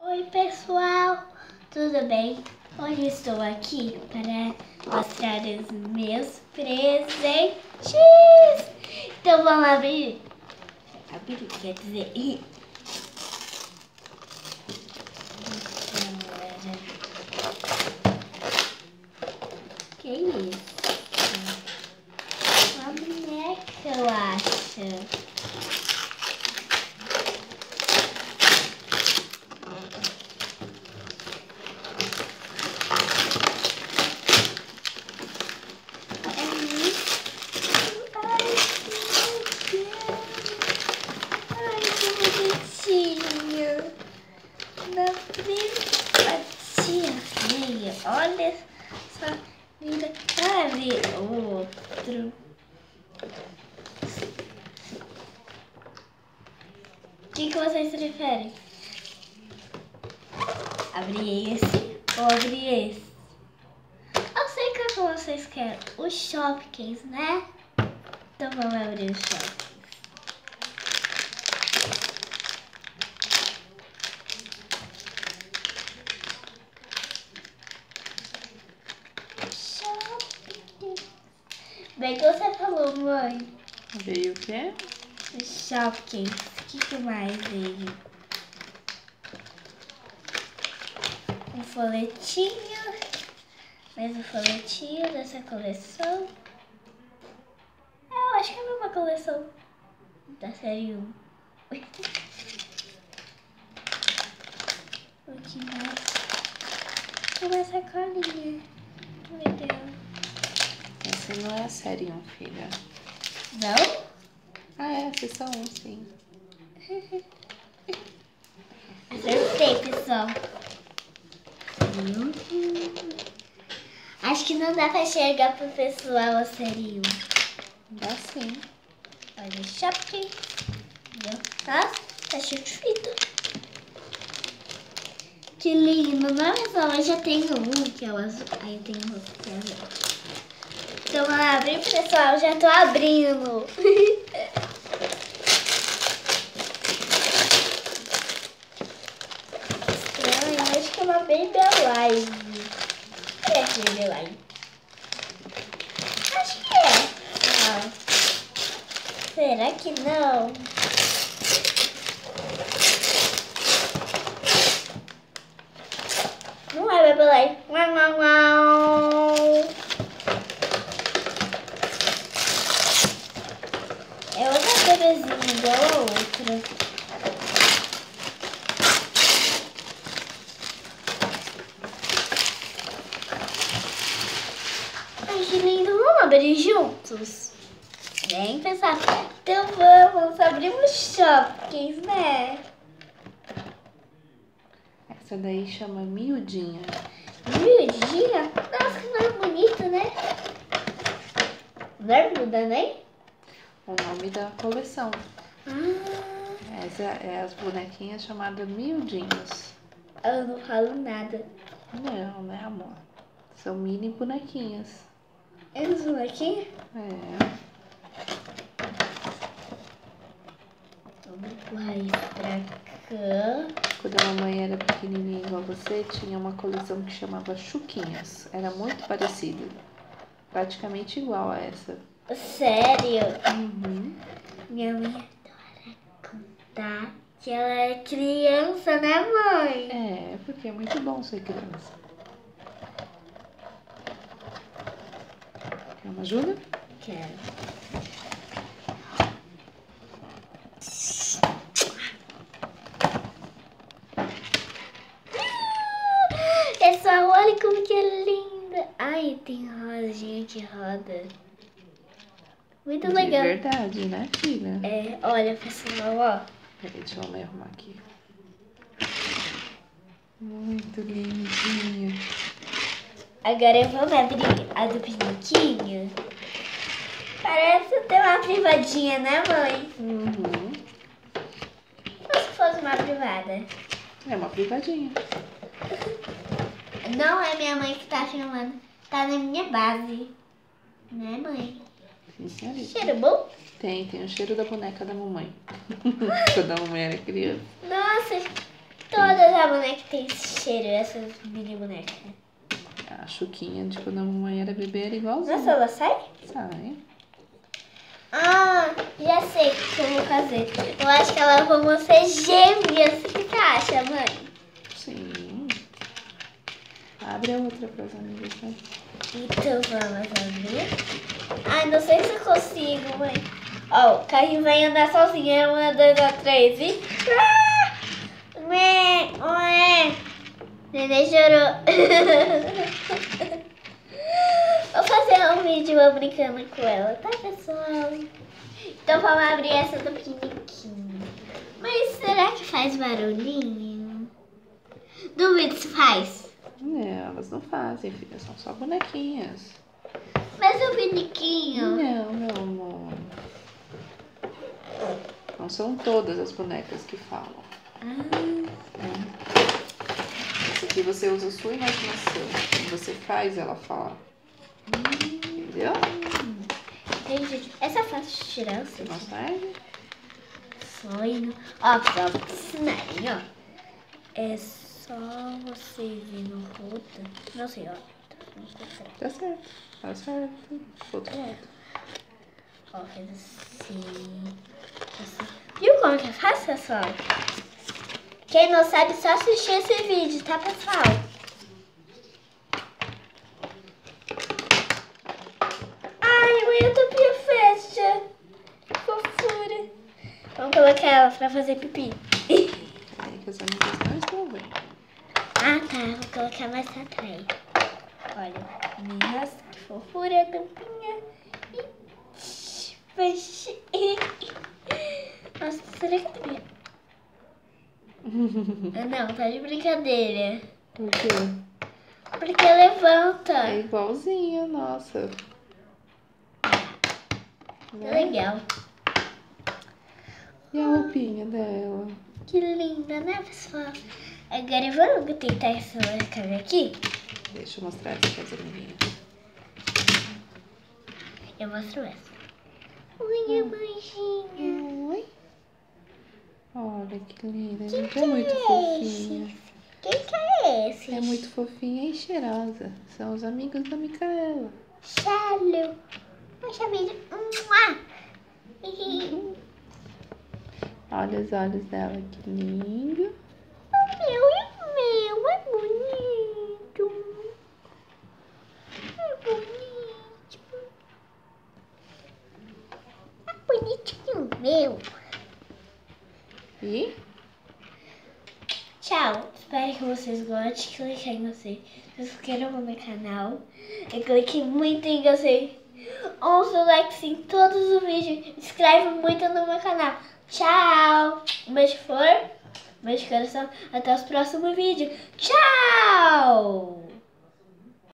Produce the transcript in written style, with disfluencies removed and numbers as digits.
Oi pessoal, tudo bem? Hoje estou aqui para mostrar os meus presentes. Então vamos abrir. Abrir, quer dizer. Que isso? Uma boneca, eu acho. Na privatinha, olha só, linda. Abre outro. O que vocês preferem? Abrir esse ou abrir esse? Eu sei qual que vocês querem. Os Shopkins, né? Então vamos abrir os Shopkins. Bem que você falou, mãe. Veio o quê? Shopkins. O que mais veio? Um folhetinho. Mais um folhetinho dessa coleção. Eu acho que é a mesma coleção da série 1. O que mais? Uma sacolinha. Meu Deus. Essa não é a série 1, filha. Não? Ah, é, a sessão 1, sim. Acertei, pessoal. Acho que não dá pra enxergar pro pessoal a série 1. Dá sim. Olha, Shopkins. Tá escrito. Que lindo, não é, pessoal? Eu já tenho um que é o azul. Aí eu tenho outro que é azul. Então vamos abrir, pessoal. Já tô abrindo. Estranho, acho que é uma Baby Alive. É Baby Alive. Acho que é. Ah. Será que não? Não é Baby Alive. Uau, uau, uau. É outra bebezinha igual a outra. Ai, que lindo. Vamos abrir juntos? Bem pensado. Então vamos abrir os Shopkins, né? Essa daí chama Miudinha. Miudinha? Nossa, que nome bonito, né? Bermuda, né? O nome da coleção. Ah, Essa é as bonequinhas chamadas Miudinhos. eu não falo nada. Não, né, amor? São mini bonequinhas. Eles vão aqui? É. Vamos empurrar isso pra cá. Quando a mamãe era pequenininha igual você, tinha uma coleção que chamava Chuquinhas. Era muito parecido. Praticamente igual a essa. Sério? Uhum. Minha mãe adora contar que ela é criança, né, mãe? É, porque é muito bom ser criança. Quer uma ajuda? Quero. Pessoal, olha como que é linda. Ai, tem rosinha que roda. Muito De legal. verdade, né, filha? É, olha, pessoal, ó. Peraí, deixa eu me arrumar aqui. Muito lindinha. Agora vamos abrir a do Piniquinho. Parece ter uma privadinha, né, mãe? Uhum. Como se fosse uma privada. É uma privadinha. Não é minha mãe que tá filmando. Tá na minha base. Né, mãe? Sim, senhorita. Cheiro bom? Tem o cheiro da boneca da mamãe. Quando a mamãe era criança. Nossa, Todas as bonecas têm esse cheiro, essas mini bonecas. A Chuquinha de quando a mamãe era bebê era igualzinha. Nossa, ela sai? Sai. Ah, já sei o que eu vou fazer. Eu acho que elas vão ser gêmeas. O que você acha, mãe? Sim. Abre a outra para as amigas, né? Então vamos abrir. Ai, não sei se eu consigo, mãe. Ó, o carrinho vai andar sozinho. É 1, 2, 3 e... Ué, ué. Neném chorou. Vou fazer um vídeo eu brincando com ela, tá, pessoal? Então vamos abrir essa do piniquinho. Mas será que faz barulhinho? Duvido se faz. Não, elas não fazem, filha. São só bonequinhas. Mas o piniquinho... Não, meu amor. Não são todas as bonecas que falam. Esse aqui você usa a sua imaginação. Quando você faz, ela fala. Entendeu? Entendi. Essa é fácil de tirar, Você consegue? sonho. Ó, pra ensinarem, ó. É só você vir no roda. Não sei, ó. Tá certo. Tá certo. Do outro lado. Ó, faz assim. Viu como que é fácil, pessoal? Quem não sabe, só assistir esse vídeo, tá, pessoal? Ai, mãe, eu tô perfeita. Que fofura. Vamos colocar ela pra fazer pipi. Aí que as amigas não estão vendo. Ah, tá. Vou colocar mais atrás. Olha. Minhas, que fofura, tampinha. Nossa, será que eu tô... Não, tá de brincadeira. Por quê? Porque levanta. É igualzinha, nossa. Né? Legal. E a roupinha dela? Que linda, né, pessoal? Agora vamos tentar essa câmera aqui. Deixa eu mostrar essa para as amiguinhas. Eu mostro essa. Oi, manjinha. Oi. Olha que linda. Gente, é muito fofinha. Quem que é esse? É muito fofinha e cheirosa. São os amigos da Micaela. Chalo. Eu chamei de... Olha os olhos dela, que lindo. Meu, é bonito. É bonito. É bonitinho, meu. E Tchau. Espero que vocês gostem. Clique em gostei. Se inscrevam no meu canal. E clique muito em gostei. Ouça o like em todos os vídeos. Inscreve muito no meu canal. Tchau. Um beijo flor. Um beijo coração. Até os próximos vídeos. Tchau.